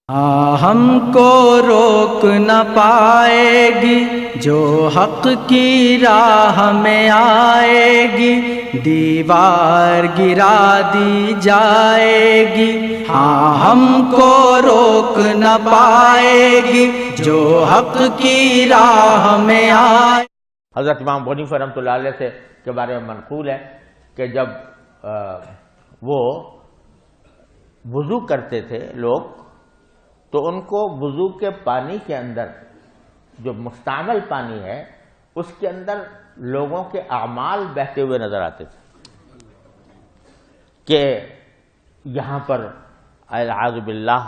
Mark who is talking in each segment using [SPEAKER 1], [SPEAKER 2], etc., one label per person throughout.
[SPEAKER 1] ہم کو روک نہ پائے گی جو حق کی راہ میں آئے گی، دیوار گرا دی جائے گی۔ ہم کو روک نہ پائے گی جو حق کی راہ میں آئے۔
[SPEAKER 2] حضرت امام ابو حنیفہ رحمۃ اللہ علیہ سے کے بارے میں منقول ہے کہ جب وہ وضو کرتے تھے لوگ تو ان کو وضو کے پانی کے اندر جو مستعمل پانی ہے اس کے اندر لوگوں کے اعمال بہتے ہوئے نظر آتے تھے کہ یہاں پر اعوذ باللہ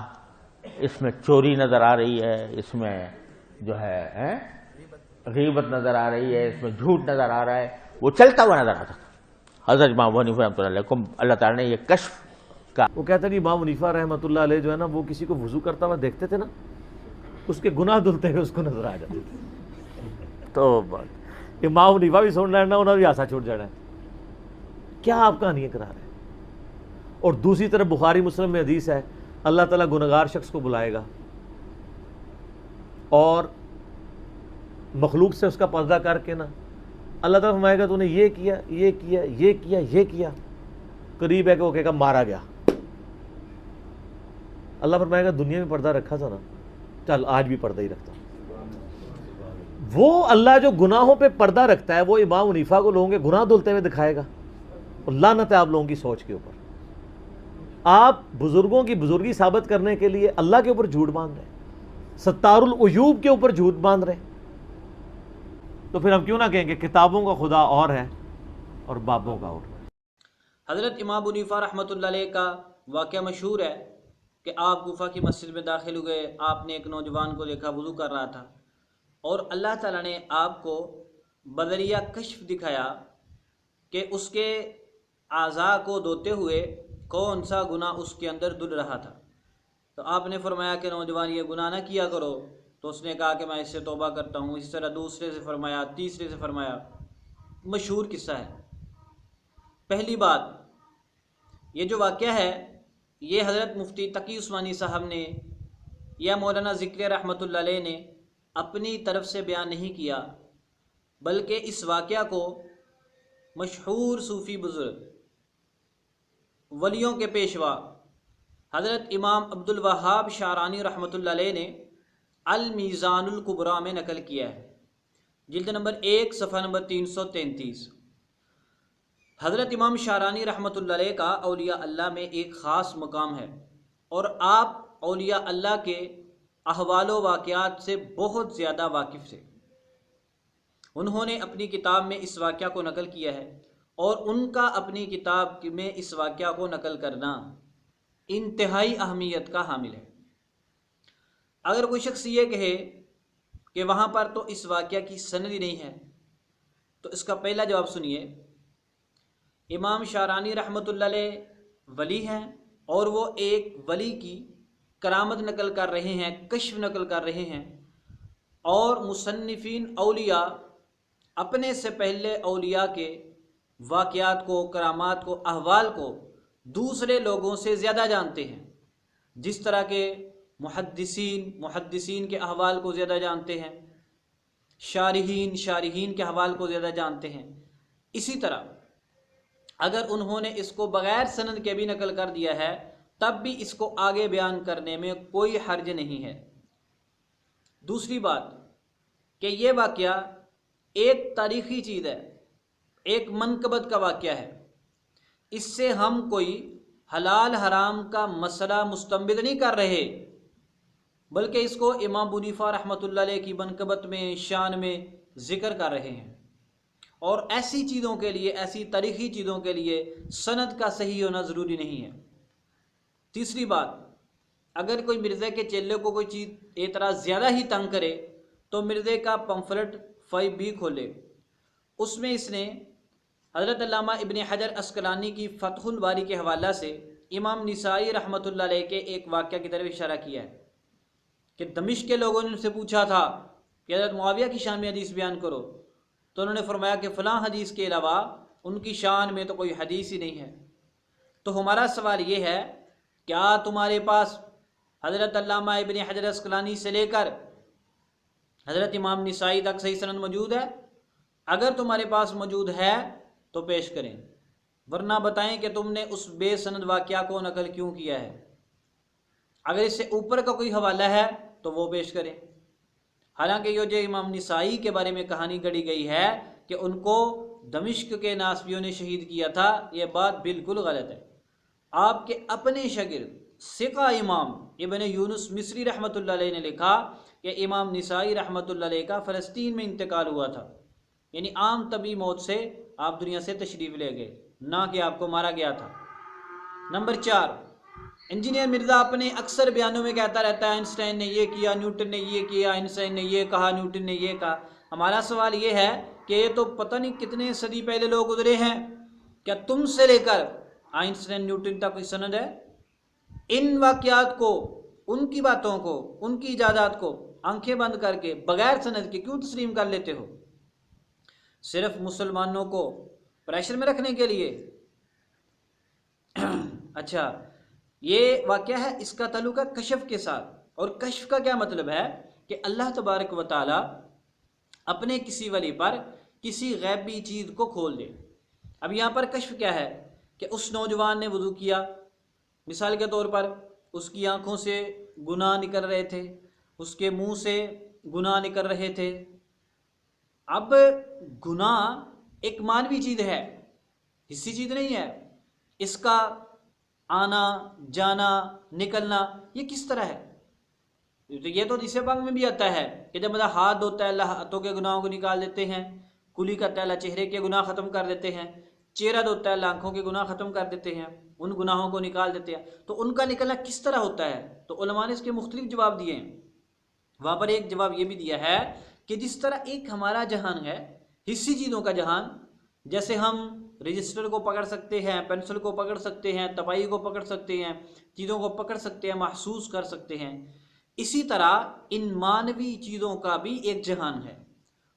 [SPEAKER 2] اس میں چوری نظر آ رہی ہے، اس میں جو ہے غیبت نظر آ رہی ہے، اس میں جھوٹ نظر آ رہا ہے، وہ چلتا ہوا نظر آتا تھا۔ حضرت امام ابو حنیفہ رحمۃ اللہ علیہ کو اللہ تعالیٰ نے یہ کشف کا،
[SPEAKER 3] وہ کہتے ہیں امام حنیفہ رحمۃ اللہ علیہ جو ہے نا وہ کسی کو وضو کرتا ہوا دیکھتے تھے نا، اس کے گناہ دھلتے ہوئے اس کو نظر آ جاتے تھے۔ تو امام حنیفہ بھی سن لینا، انہوں نے بھی آسا چھوڑ جانا ہے، کیا آپ کہانیاں کرا رہے ہیں۔ اور دوسری طرف بخاری مسلم میں حدیث ہے، اللہ تعالیٰ گنہگار شخص کو بلائے گا اور مخلوق سے اس کا پردہ کر کے نا اللہ تعالیٰ فرمائے گا تو نے یہ کیا یہ کیا یہ کیا یہ کیا، قریب ہے کہ وہ کہے گا مارا گیا۔ اللہ فرمائے گا دنیا میں پردہ رکھا تھا نا، چل آج بھی پردہ ہی رکھتا۔ وہ اللہ جو گناہوں پہ پردہ رکھتا ہے وہ امام حنیفہ کو لوگوں کے گناہ دھلتے ہوئے دکھائے گا، اور لعنت ہے آپ لوگوں کی سوچ کے اوپر۔ آپ بزرگوں کی بزرگی ثابت کرنے کے لیے اللہ کے اوپر جھوٹ باندھ رہے ہیں، ستار العیوب کے اوپر جھوٹ باندھ رہے ہیں، تو پھر ہم کیوں نہ کہیں کہ کتابوں کا خدا اور ہے اور بابوں کا اور۔
[SPEAKER 4] حضرت امام ابو حنیفہ رحمۃ اللہ علیہ کا واقعہ مشہور ہے کہ آپ کوفہ کی مسجد میں داخل ہوئے، آپ نے ایک نوجوان کو دیکھا وضو کر رہا تھا، اور اللہ تعالیٰ نے آپ کو بذریعہ کشف دکھایا کہ اس کے اعضاء کو دھوتے ہوئے کون سا گناہ اس کے اندر دھل رہا تھا۔ تو آپ نے فرمایا کہ نوجوان یہ گناہ نہ کیا کرو، تو اس نے کہا کہ میں اس سے توبہ کرتا ہوں۔ اسی طرح دوسرے سے فرمایا، تیسرے سے فرمایا، مشہور قصہ ہے۔ پہلی بات، یہ جو واقعہ ہے یہ حضرت مفتی تقی عثمانی صاحب نے یا مولانا ذکر رحمۃ اللہ علیہ نے اپنی طرف سے بیان نہیں کیا، بلکہ اس واقعہ کو مشہور صوفی بزرگ ولیوں کے پیشوا حضرت امام عبد الوہاب شعرانی رحمۃ اللہ علیہ نے المیزان الکبریٰ میں نقل کیا ہے، جلد نمبر 1 صفحہ نمبر 333۔ حضرت امام شعرانی رحمۃ اللہ علیہ کا اولیاء اللہ میں ایک خاص مقام ہے، اور آپ اولیاء اللہ کے احوال و واقعات سے بہت زیادہ واقف تھے۔ انہوں نے اپنی کتاب میں اس واقعہ کو نقل کیا ہے، اور ان کا اپنی کتاب میں اس واقعہ کو نقل کرنا انتہائی اہمیت کا حامل ہے۔ اگر کوئی شخص یہ کہے کہ وہاں پر تو اس واقعہ کی سند ہی نہیں ہے، تو اس کا پہلا جواب سنیے، امام شعرانی رحمۃ اللہ علیہ ولی ہیں، اور وہ ایک ولی کی کرامت نقل کر رہے ہیں، کشف نقل کر رہے ہیں، اور مصنفین اولیاء اپنے سے پہلے اولیاء کے واقعات کو، کرامات کو، احوال کو دوسرے لوگوں سے زیادہ جانتے ہیں، جس طرح کے محدثین کے احوال کو زیادہ جانتے ہیں، شارحین کے احوال کو زیادہ جانتے ہیں۔ اسی طرح اگر انہوں نے اس کو بغیر سند کے بھی نقل کر دیا ہے تب بھی اس کو آگے بیان کرنے میں کوئی حرج نہیں ہے۔ دوسری بات کہ یہ واقعہ ایک تاریخی چیز ہے، ایک منقبت کا واقعہ ہے، اس سے ہم کوئی حلال حرام کا مسئلہ مستنبط نہیں کر رہے، بلکہ اس کو امام ابو حنیفہ رحمۃ اللہ علیہ کی منقبت میں، شان میں ذکر کر رہے ہیں، اور ایسی چیزوں کے لیے، ایسی تاریخی چیزوں کے لیے سند کا صحیح ہونا ضروری نہیں ہے۔ تیسری بات، اگر کوئی مرزا کے چیلے کو کوئی چیز اعتراض زیادہ ہی تنگ کرے تو مرزے کا پمفلٹ 5B کھولے، اس میں اس نے حضرت علامہ ابن حجر عسقلانی کی فتح الباری کے حوالہ سے امام نسائی رحمۃ اللہ علیہ کے ایک واقعہ کی طرف اشارہ کیا ہے کہ دمشق کے لوگوں نے ان سے پوچھا تھا کہ حضرت معاویہ کی شان میں حدیث بیان کرو، تو انہوں نے فرمایا کہ فلاں حدیث کے علاوہ ان کی شان میں تو کوئی حدیث ہی نہیں ہے۔ تو ہمارا سوال یہ ہے، کیا تمہارے پاس حضرت علامہ ابن حجر اسقلانی سے لے کر حضرت امام نسائی تک صحیح سند موجود ہے؟ اگر تمہارے پاس موجود ہے تو پیش کریں، ورنہ بتائیں کہ تم نے اس بے سند واقعہ کو نقل کیوں کیا ہے۔ اگر اس سے اوپر کا کوئی حوالہ ہے تو وہ پیش کریں۔ حالانکہ یہ جو امام نسائی کے بارے میں کہانی گڑھی گئی ہے کہ ان کو دمشق کے ناصبیوں نے شہید کیا تھا، یہ بات بالکل غلط ہے۔ آپ کے اپنے شاگرد ثقہ امام ابن یونس مصری رحمۃ اللہ علیہ نے لکھا کہ امام نسائی رحمۃ اللہ علیہ کا فلسطین میں انتقال ہوا تھا، یعنی عام طبی موت سے آپ دنیا سے تشریف لے گئے، نہ کہ آپ کو مارا گیا تھا۔ نمبر 4، انجینئر مرزا اپنے اکثر بیانوں میں کہتا رہتا ہے آئنسٹائن نے یہ کیا، نیوٹن نے یہ کیا، آئنسٹائن نے یہ کہا، نیوٹن نے یہ کہا۔ ہمارا سوال یہ ہے کہ یہ تو پتہ نہیں کتنے صدی پہلے لوگ گزرے ہیں، کیا تم سے لے کر آئنسٹائن نیوٹن تک کوئی سند ہے؟ ان واقعات کو، ان کی باتوں کو، ان کی ایجادات کو آنکھیں بند کر کے بغیر سند کے کیوں تسلیم کر لیتے ہو؟ صرف مسلمانوں کو پریشر میں رکھنے کے لیے؟ اچھا، یہ واقعہ ہے، اس کا تعلق ہے کشف کے ساتھ، اور کشف کا کیا مطلب ہے کہ اللہ تبارک و تعالی اپنے کسی ولی پر کسی غیبی چیز کو کھول دے۔ اب یہاں پر کشف کیا ہے کہ اس نوجوان نے وضو کیا، مثال کے طور پر اس کی آنکھوں سے گناہ نکل رہے تھے، اس کے منہ سے گناہ نکل رہے تھے۔ اب گناہ ایک مانوی چیز ہے، حسی چیز نہیں ہے، اس کا آنا جانا نکلنا یہ کس طرح ہے؟ یہ تو حدیث پاک میں بھی آتا ہے کہ جب بندہ ہاتھ دھوتا ہے اللہ ہاتھوں کے گناہوں کو نکال دیتے ہیں، کلی کرتا ہے اللہ چہرے کے گناہ ختم کر دیتے ہیں، چہرہ دھوتا ہے اللہ آنکھوں کے گناہ ختم کر دیتے ہیں، ان گناہوں کو نکال دیتے ہیں۔ تو ان کا نکلنا کس طرح ہوتا ہے؟ تو علماء نے اس کے مختلف جواب دیے ہیں۔ وہاں پر ایک جواب یہ بھی دیا ہے کہ جس طرح ایک ہمارا جہان ہے، حسی چیزوں کا جہان، جیسے ہم رجسٹر کو پکڑ سکتے ہیں، پینسل کو پکڑ سکتے ہیں، تپائی کو پکڑ سکتے ہیں، چیزوں کو پکڑ سکتے ہیں، محسوس کر سکتے ہیں، اسی طرح ان مانوی چیزوں کا بھی ایک جہان ہے۔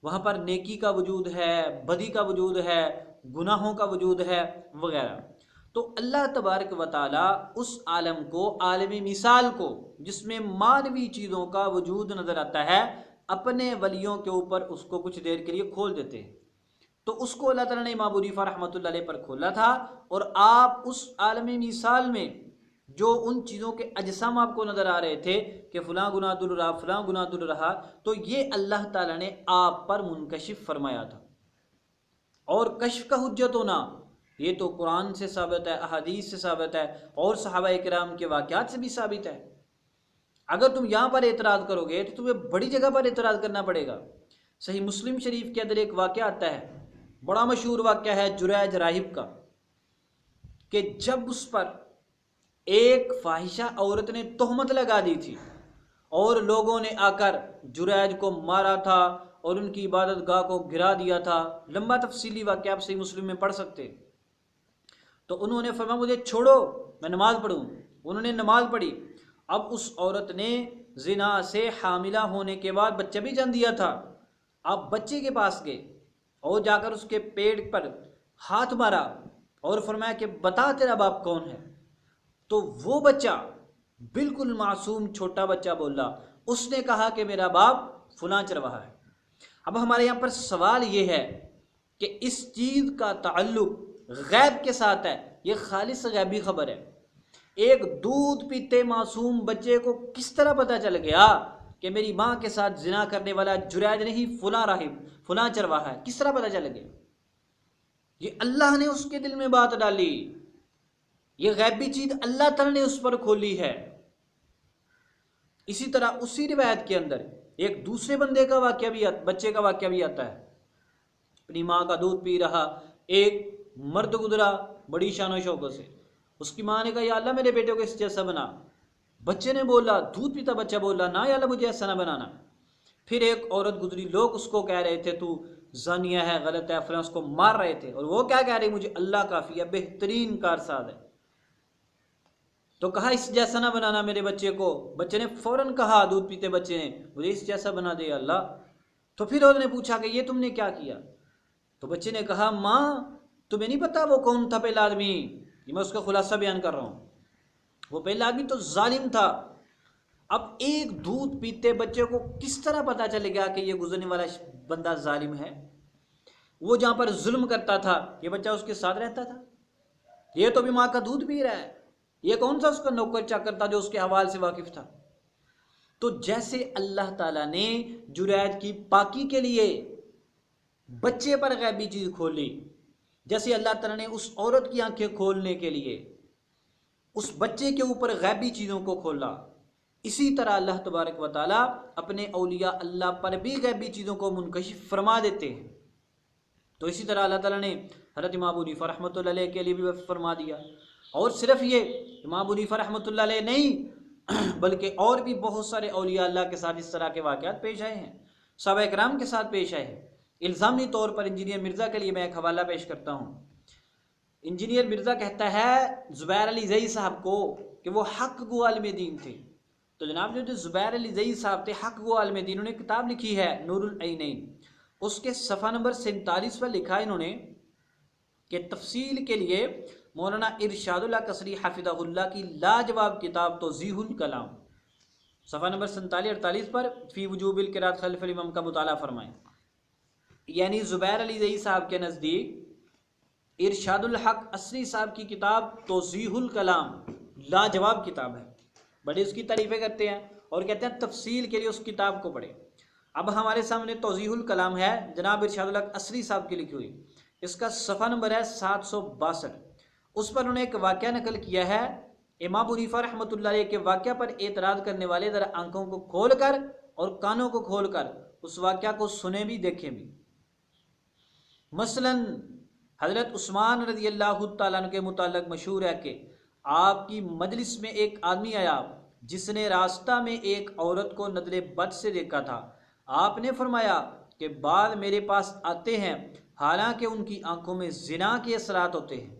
[SPEAKER 4] وہاں پر نیکی کا وجود ہے، بدی کا وجود ہے، گناہوں کا وجود ہے وغیرہ۔ تو اللہ تبارک و تعالی اس عالم کو، عالم مثال کو، جس میں مانوی چیزوں کا وجود نظر آتا ہے، اپنے ولیوں کے اوپر اس کو کچھ دیر کے لیے کھول دیتے ہیں۔ تو اس کو اللہ تعالیٰ نے امام ابو حنیفہ رحمۃ اللہ علیہ پر کھولا تھا، اور آپ اس عالم مثال میں جو ان چیزوں کے اجسام آپ کو نظر آ رہے تھے کہ فلاں گناہ دل رہا، فلاں گناہ دل رہا، تو یہ اللہ تعالیٰ نے آپ پر منکشف فرمایا تھا۔ اور کشف کا حجت ہونا یہ تو قرآن سے ثابت ہے، احادیث سے ثابت ہے، اور صحابہ کرام کے واقعات سے بھی ثابت ہے۔ اگر تم یہاں پر اعتراض کرو گے تو تمہیں بڑی جگہ پر اعتراض کرنا پڑے گا۔ صحیح مسلم شریف کے اندر ایک واقعہ آتا ہے، بڑا مشہور واقعہ ہے جریج راہب کا، کہ جب اس پر ایک فاحشہ عورت نے تہمت لگا دی تھی اور لوگوں نے آ کر جریج کو مارا تھا اور ان کی عبادت گاہ کو گرا دیا تھا، لمبا تفصیلی واقعہ آپ صحیح مسلم میں پڑھ سکتے۔ تو انہوں نے فرمایا مجھے چھوڑو میں نماز پڑھوں، انہوں نے نماز پڑھی۔ اب اس عورت نے زنا سے حاملہ ہونے کے بعد بچہ بھی جن دیا تھا۔ اب بچے کے پاس گئے اور جا کر اس کے پیٹ پر ہاتھ مارا اور فرمایا کہ بتا تیرا باپ کون ہے؟ تو وہ بچہ بالکل معصوم چھوٹا بچہ بولا، اس نے کہا کہ میرا باپ فلاں چرواہا ہے۔ اب ہمارے یہاں پر سوال یہ ہے کہ اس چیز کا تعلق غیب کے ساتھ ہے، یہ خالص غیبی خبر ہے۔ ایک دودھ پیتے معصوم بچے کو کس طرح پتہ چل گیا کہ میری ماں کے ساتھ زنا کرنے والا جریج نہیں فلاں راہب فلاں چرواہا ہے؟ کس طرح پتہ چل گیا؟ یہ اللہ نے اس کے دل میں بات ڈالی، یہ غیبی چیز اللہ تعالی نے اس پر کھولی ہے۔ اسی طرح اسی روایت کے اندر ایک دوسرے بندے کا واقعہ بھی بچے کا واقعہ بھی آتا ہے۔ اپنی ماں کا دودھ پی رہا ایک مرد گزرا بڑی شان و شوکت سے، اس کی ماں نے کہا یا اللہ میرے بیٹے کو اس جیسا بنا۔ بچے نے بولا، دودھ پیتا بچہ بولا نہ یا اللہ مجھے ایسا نہ بنانا۔ پھر ایک عورت گزری، لوگ اس کو کہہ رہے تھے تو زانیہ ہے، غلط ہے، فلاں، اس کو مار رہے تھے، اور وہ کیا کہہ رہی مجھے اللہ کافی ہے، بہترین کارساز ہے۔ تو کہا اس جیسا نہ بنانا میرے بچے کو۔ بچے نے فوراً کہا، دودھ پیتے بچے نے، مجھے اس جیسا بنا دے اللہ۔ تو پھر انہوں نے پوچھا کہ یہ تم نے کیا کیا؟ تو بچے نے کہا ماں تمہیں نہیں پتا وہ کون تھا پہلا آدمی؟ یہ میں اس کا خلاصہ بیان کر رہا ہوں۔ وہ پہلا آدمی تو ظالم تھا، اب ایک دودھ پیتے بچے کو کس طرح پتہ چلے گا کہ یہ گزرنے والا بندہ ظالم ہے؟ وہ جہاں پر ظلم کرتا تھا یہ بچہ اس کے ساتھ رہتا تھا؟ یہ تو بھی ماں کا دودھ پی رہا ہے، یہ کون سا اس کا نوکر چاکر تھا جو اس کے حوال سے واقف تھا؟ تو جیسے اللہ تعالیٰ نے جریج کی پاکی کے لیے بچے پر غیبی چیز کھولی، جیسے اللہ تعالیٰ نے اس عورت کی آنکھیں کھولنے کے لیے اس بچے کے اوپر غیبی چیزوں کو کھولا، اسی طرح اللہ تبارک و تعالیٰ اپنے اولیاء اللہ پر بھی غیبی چیزوں کو منکشف فرما دیتے ہیں۔ تو اسی طرح اللہ تعالیٰ نے حضرت امام ابو حنیفہ رحمۃ اللہ علیہ کے لیے بھی فرما دیا۔ اور صرف یہ امام ابو حنیفہ رحمۃ اللہ علیہ نہیں بلکہ اور بھی بہت سارے اولیاء اللہ کے ساتھ اس طرح کے واقعات پیش آئے ہیں، صحابہ کرام کے ساتھ پیش آئے ہیں۔ الزامی طور پر انجینئر مرزا کے لیے میں ایک حوالہ پیش کرتا ہوں۔ انجینئر مرزا کہتا ہے زبیر علی زئی صاحب کو کہ وہ حق گو عالم دین تھے۔ تو جناب جو زبیر علی زئی صاحب تھے حق گو عالم دین، انہوں نے کتاب لکھی ہے نور العینین، اس کے صفحہ نمبر 47 پر لکھا انہوں نے کہ تفصیل کے لیے مولانا ارشاد اللہ قصری حفظہ اللہ کی لاجواب کتاب توضیح الکلام، صفحہ نمبر 47-48 پر فی وجوب القراءۃ خلف الامام کا مطالعہ فرمائیں۔ یعنی زبیر علی زئی صاحب کے نزدیک ارشاد الحق عصری صاحب کی کتاب توضیح الکلام لاجواب کتاب ہے، بڑے اس کی تعریفیں کرتے ہیں اور کہتے ہیں تفصیل کے لیے اس کتاب کو پڑھیں۔ اب ہمارے سامنے توضیح الکلام ہے جناب ارشاد الحق عصری صاحب کی لکھی ہوئی، اس کا صفحہ نمبر ہے 762، اس پر انہوں نے ایک واقعہ نقل کیا ہے۔ امام ابو حنیفہ رحمۃ اللہ علیہ کے واقعہ پر اعتراض کرنے والے ذرا آنکھوں کو کھول کر اور کانوں کو کھول کر اس واقعہ کو سنیں بھی دیکھیں بھی۔ مثلا حضرت عثمان رضی اللہ تعالیٰ عنہ کے متعلق مشہور ہے کہ آپ کی مجلس میں ایک آدمی آیا جس نے راستہ میں ایک عورت کو نظر بد سے دیکھا تھا۔ آپ نے فرمایا کہ بعد میرے پاس آتے ہیں حالانکہ ان کی آنکھوں میں زنا کے اثرات ہوتے ہیں۔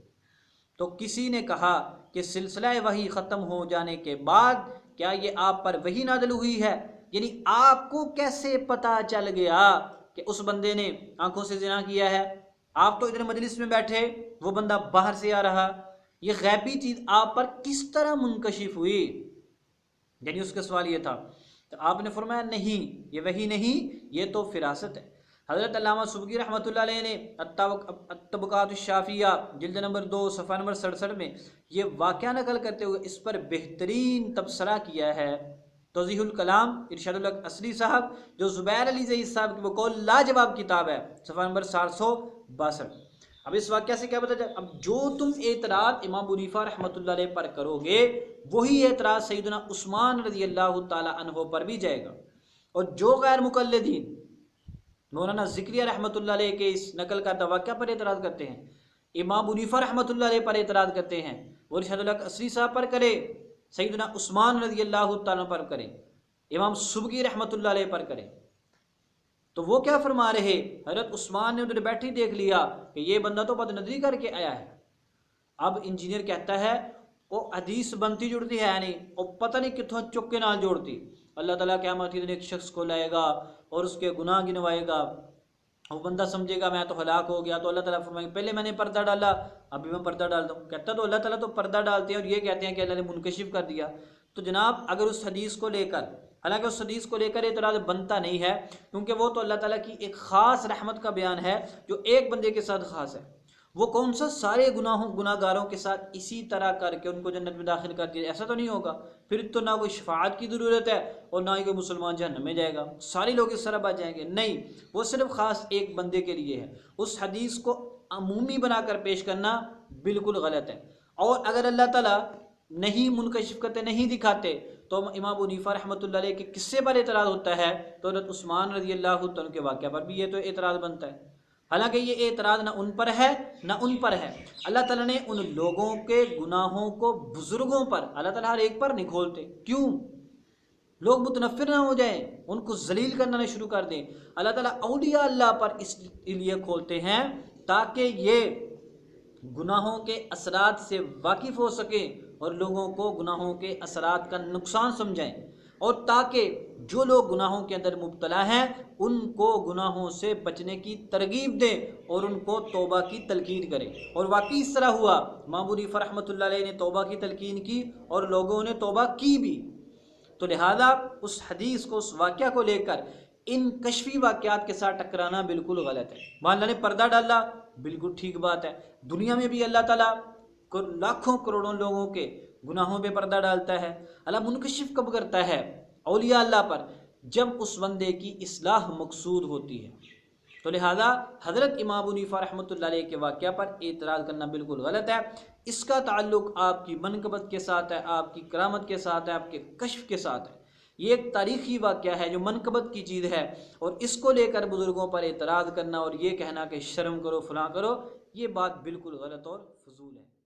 [SPEAKER 4] تو کسی نے کہا کہ سلسلہ وحی ختم ہو جانے کے بعد کیا یہ آپ پر وحی نازل ہوئی ہے؟ یعنی آپ کو کیسے پتہ چل گیا کہ اس بندے نے آنکھوں سے زنا کیا ہے؟ آپ تو ادھر مجلس میں بیٹھے، وہ بندہ باہر سے آ رہا، یہ غیبی چیز آپ پر کس طرح منکشف ہوئی؟ یعنی اس کا سوال یہ تھا۔ تو آپ نے فرمایا نہیں، یہ وحی نہیں، یہ تو فراست ہے۔ حضرت علامہ سبکی رحمۃ اللہ علیہ نے الطبقات الشافیہ جلد نمبر 2 صفحہ نمبر 67 میں یہ واقعہ نقل کرتے ہوئے اس پر بہترین تبصرہ کیا ہے۔ توضیح الکلام ارشاد الحق عصری صاحب جو زبیر علی زئی صاحب کی بقول لاجواب کتاب ہے، صفحہ نمبر 762۔ اب اس واقعہ سے کیا پتہ چلا؟ اب جو تم اعتراض امام ابو حنیفہ رحمۃ اللہ علیہ پر کرو گے وہی اعتراض سیدنا عثمان رضی اللہ تعالی عنہ پر بھی جائے گا، اور جو غیر مقلدین مولانا ذکریہ رحمۃ اللہ علیہ کے اس نقل کردہ واقعہ پر اعتراض کرتے ہیں، امام ابو حنیفہ رحمۃ اللہ علیہ پر اعتراض کرتے ہیں، وہ ارشاد الحق عصری صاحب پر کرے، سیدنا عثمان رضی اللہ تعالیٰ پر کرے، امام سبکی رحمۃ اللہ علیہ پر کرے، تو وہ کیا فرما رہے؟ حضرت عثمان نے ادھر بیٹھی دیکھ لیا کہ یہ بندہ تو بد نظری کر کے آیا ہے۔ اب انجینئر کہتا ہے وہ حدیث بنتی جڑتی ہے نہیں، اور پتہ نہیں کتوں چک کے نال جوڑتی۔ اللہ تعالیٰ قیامت کے دن ایک شخص کو لائے گا اور اس کے گناہ گنوائے گا، وہ بندہ سمجھے گا میں تو ہلاک ہو گیا، تو اللہ تعالیٰ فرمائے گا پہلے میں نے پردہ ڈالا ابھی میں پردہ ڈالتا ہوں۔ کہتا تو اللہ تعالیٰ تو پردہ ڈالتے ہیں اور یہ کہتے ہیں کہ اللہ نے منکشف کر دیا۔ تو جناب اگر اس حدیث کو لے کر، حالانکہ اس حدیث کو لے کر اعتراض بنتا نہیں ہے کیونکہ وہ تو اللہ تعالیٰ کی ایک خاص رحمت کا بیان ہے جو ایک بندے کے ساتھ خاص ہے، وہ کون سا سارے گناہ گاروں کے ساتھ اسی طرح کر کے ان کو جنت میں داخل کر دیا؟ ایسا تو نہیں ہوگا، پھر تو نہ کوئی شفاعت کی ضرورت ہے اور نہ ہی کوئی مسلمان جہنم میں جائے گا، سارے لوگ اس طرح بچ جائیں گے۔ نہیں، وہ صرف خاص ایک بندے کے لیے ہے۔ اس حدیث کو عمومی بنا کر پیش کرنا بالکل غلط ہے، اور اگر اللہ تعالیٰ نہیں منکشف کرتے، نہیں دکھاتے، تو امام ابو حنیفہ رحمۃ اللہ علیہ کے قصے پر اعتراض ہوتا ہے تو حضرت عثمان رضی اللہ عنہ کے واقعہ پر بھی یہ تو اعتراض بنتا ہے۔ حالانکہ یہ اعتراض نہ ان پر ہے نہ ان پر ہے، اللہ تعالیٰ نے ان لوگوں کے گناہوں کو بزرگوں پر، اللہ تعالیٰ ہر ایک پر نہیں کھولتے، کیوں؟ لوگ متنفر نہ ہو جائیں، ان کو ذلیل کرنا نہ شروع کر دیں۔ اللہ تعالیٰ اولیاء اللہ پر اس لیے کھولتے ہیں تاکہ یہ گناہوں کے اثرات سے واقف ہو سکیں اور لوگوں کو گناہوں کے اثرات کا نقصان سمجھائیں، اور تاکہ جو لوگ گناہوں کے اندر مبتلا ہیں ان کو گناہوں سے بچنے کی ترغیب دیں اور ان کو توبہ کی تلقین کریں۔ اور واقعی اس طرح ہوا، امام ابو حنیفہ رحمۃ اللہ علیہ نے توبہ کی تلقین کی اور لوگوں نے توبہ کی بھی۔ تو لہذا اس حدیث کو، اس واقعہ کو لے کر ان کشفی واقعات کے ساتھ ٹکرانا بالکل غلط ہے۔ مولانا نے پردہ ڈالا، بالکل ٹھیک بات ہے، دنیا میں بھی اللہ تعالیٰ لاکھوں کروڑوں لوگوں کے گناہوں پہ پردہ ڈالتا ہے۔ اللہ منکشف کب کرتا ہے؟ اولیاء اللہ پر، جب اس بندے کی اصلاح مقصود ہوتی ہے۔ تو لہذا حضرت امام ابو حنیفہ رحمۃ اللہ علیہ کے واقعہ پر اعتراض کرنا بالکل غلط ہے۔ اس کا تعلق آپ کی منقبت کے ساتھ ہے، آپ کی کرامت کے ساتھ ہے، آپ کے کشف کے ساتھ ہے۔ یہ ایک تاریخی واقعہ ہے جو منقبت کی چیز ہے، اور اس کو لے کر بزرگوں پر اعتراض کرنا اور یہ کہنا کہ شرم کرو فلاں کرو، یہ بات بالکل غلط اور فضول ہے۔